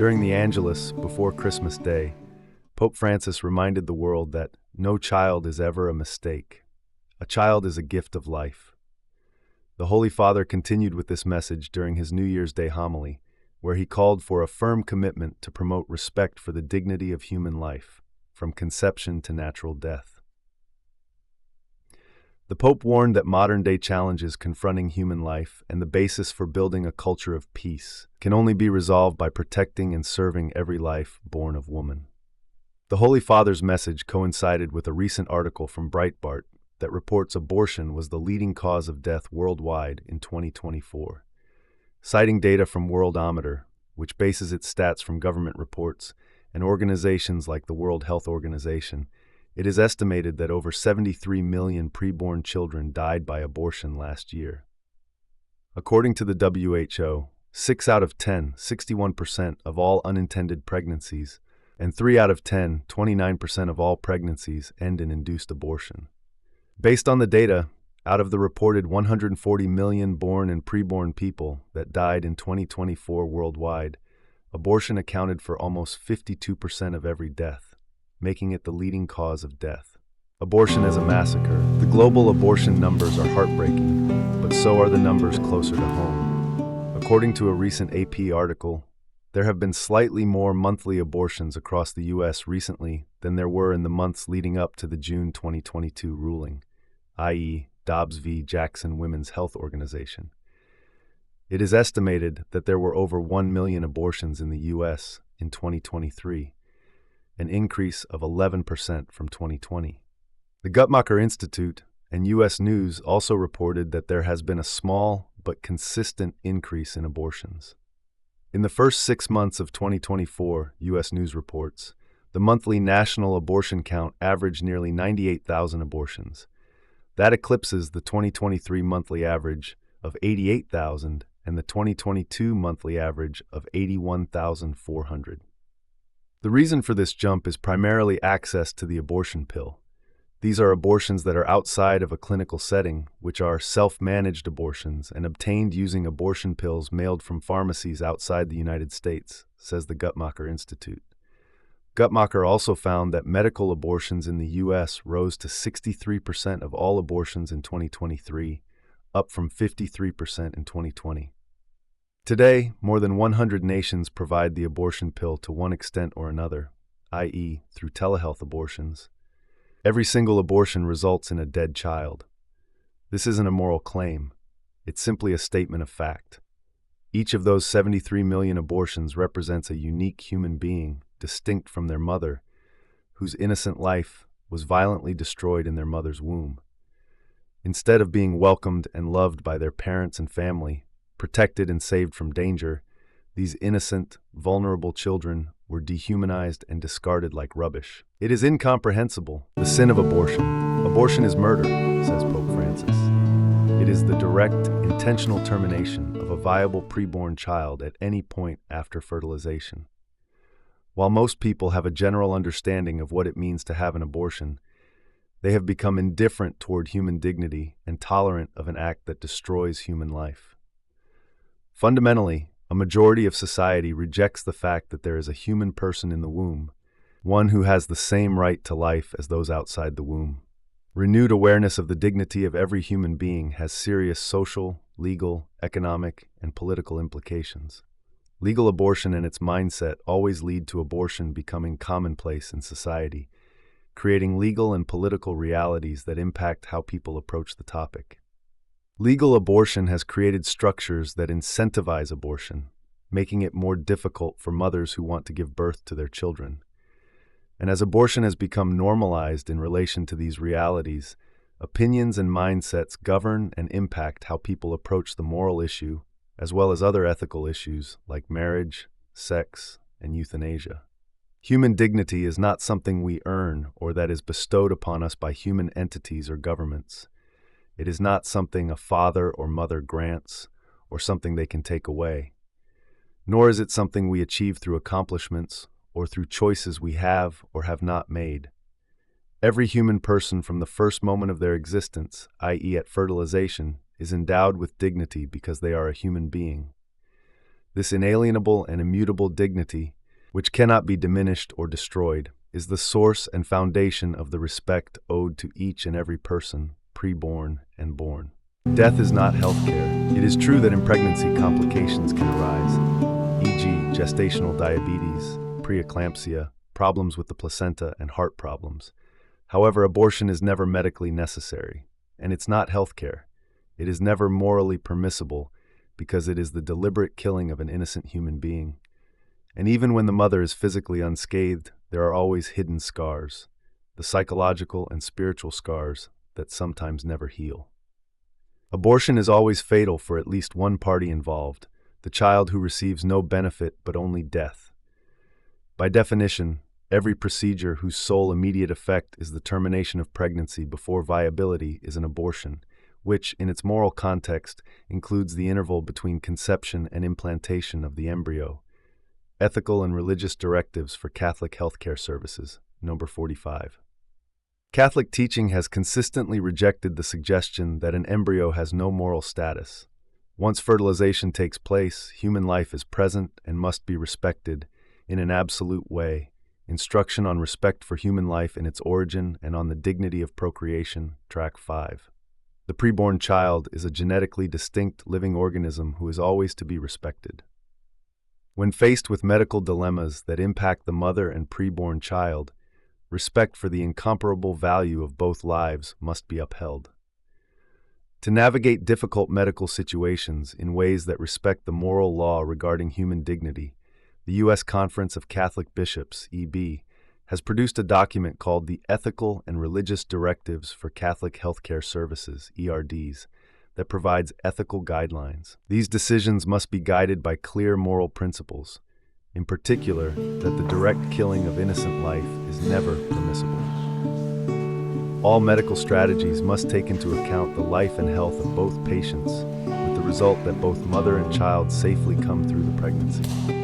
During the Angelus, before Christmas Day, Pope Francis reminded the world that no child is ever a mistake. A child is a gift of life. The Holy Father continued with this message during his New Year's Day homily, where he called for a firm commitment to promote respect for the dignity of human life, from conception to natural death. The Pope warned that modern-day challenges confronting human life and the basis for building a culture of peace can only be resolved by protecting and serving every life born of woman. The Holy Father's message coincided with a recent article from Breitbart that reports abortion was the leading cause of death worldwide in 2024. Citing data from Worldometer, which bases its stats from government reports and organizations like the World Health Organization, it is estimated that over 73 million preborn children died by abortion last year. According to the WHO, 6 out of 10, 61% of all unintended pregnancies, and 3 out of 10, 29% of all pregnancies end in induced abortion. Based on the data, out of the reported 140 million born and preborn people that died in 2024 worldwide, abortion accounted for almost 52% of every death, making it the leading cause of death. Abortion as a massacre. The global abortion numbers are heartbreaking, but so are the numbers closer to home. According to a recent AP article, there have been slightly more monthly abortions across the U.S. recently than there were in the months leading up to the June 2022 ruling, i.e., Dobbs v. Jackson Women's Health Organization. It is estimated that there were over 1 million abortions in the U.S. in 2023, an increase of 11% from 2020. The Guttmacher Institute and U.S. News also reported that there has been a small but consistent increase in abortions. In the first 6 months of 2024, U.S. News reports, the monthly national abortion count averaged nearly 98,000 abortions. That eclipses the 2023 monthly average of 88,000 and the 2022 monthly average of 81,400. The reason for this jump is primarily access to the abortion pill. These are abortions that are outside of a clinical setting, which are self-managed abortions and obtained using abortion pills mailed from pharmacies outside the United States, says the Guttmacher Institute. Guttmacher also found that medical abortions in the U.S. rose to 63% of all abortions in 2023, up from 53% in 2020. Today, more than 100 nations provide the abortion pill to one extent or another, i.e., through telehealth abortions. Every single abortion results in a dead child. This isn't a moral claim. It's simply a statement of fact. Each of those 73 million abortions represents a unique human being, distinct from their mother, whose innocent life was violently destroyed in their mother's womb. Instead of being welcomed and loved by their parents and family, protected and saved from danger, these innocent, vulnerable children were dehumanized and discarded like rubbish. It is incomprehensible, the sin of abortion. Abortion is murder, says Pope Francis. It is the direct, intentional termination of a viable preborn child at any point after fertilization. While most people have a general understanding of what it means to have an abortion, they have become indifferent toward human dignity and tolerant of an act that destroys human life. Fundamentally, a majority of society rejects the fact that there is a human person in the womb, one who has the same right to life as those outside the womb. Renewed awareness of the dignity of every human being has serious social, legal, economic, and political implications. Legal abortion and its mindset always lead to abortion becoming commonplace in society, creating legal and political realities that impact how people approach the topic. Legal abortion has created structures that incentivize abortion, making it more difficult for mothers who want to give birth to their children. And as abortion has become normalized in relation to these realities, opinions and mindsets govern and impact how people approach the moral issue, as well as other ethical issues like marriage, sex, and euthanasia. Human dignity is not something we earn or that is bestowed upon us by human entities or governments. It is not something a father or mother grants or something they can take away. Nor is it something we achieve through accomplishments or through choices we have or have not made. Every human person from the first moment of their existence, i.e. at fertilization, is endowed with dignity because they are a human being. This inalienable and immutable dignity, which cannot be diminished or destroyed, is the source and foundation of the respect owed to each and every person, preborn and born. Death is not healthcare. It is true that in pregnancy complications can arise, e.g., gestational diabetes, preeclampsia, problems with the placenta, and heart problems. However, abortion is never medically necessary, and it's not healthcare. It is never morally permissible because it is the deliberate killing of an innocent human being. And even when the mother is physically unscathed, there are always hidden scars, the psychological and spiritual scars that sometimes never heal. Abortion is always fatal for at least one party involved, the child who receives no benefit but only death. By definition, every procedure whose sole immediate effect is the termination of pregnancy before viability is an abortion, which, in its moral context, includes the interval between conception and implantation of the embryo. Ethical and Religious Directives for Catholic Healthcare Services, number 45. Catholic teaching has consistently rejected the suggestion that an embryo has no moral status. Once fertilization takes place, human life is present and must be respected in an absolute way. Instruction on respect for human life in its origin and on the dignity of procreation, track 5. The preborn child is a genetically distinct living organism who is always to be respected. When faced with medical dilemmas that impact the mother and preborn child, respect for the incomparable value of both lives must be upheld. To navigate difficult medical situations in ways that respect the moral law regarding human dignity, the U.S. Conference of Catholic Bishops, EB, has produced a document called the Ethical and Religious Directives for Catholic Healthcare Services, ERDs, that provides ethical guidelines. These decisions must be guided by clear moral principles, in particular that the direct killing of innocent life is never permissible. All medical strategies must take into account the life and health of both patients, with the result that both mother and child safely come through the pregnancy.